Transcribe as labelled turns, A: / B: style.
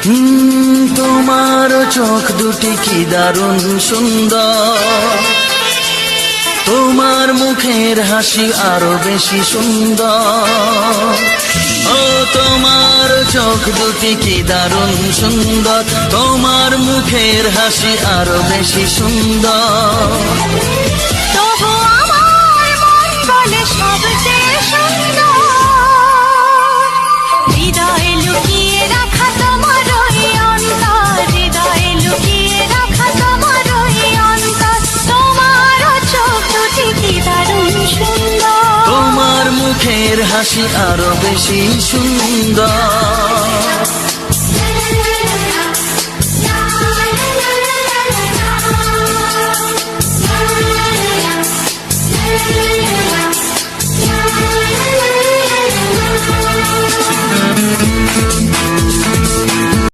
A: তোমার চোখ দুটি কি দারুণ সুন্দর, তোমার মুখের হাসি আরো বেশি সুন্দর। ও তোমার চোখ দুটি কি দারুণ সুন্দর, তোমার মুখের হাসি আরো বেশি সুন্দর।
B: তবু আমার মন বলে সবচেয়ে সুন্দর, হৃদয়ে লুকিয়ে রাখা তোমার ওই অন্তর, হৃদয়ে লুকিয়ে রাখা তোমার ওই অন্তর। তোমার চোখ দুটি কি দারুণ সুন্দর,
A: তোমার মুখের হাসি আরো বেশি সুন্দর।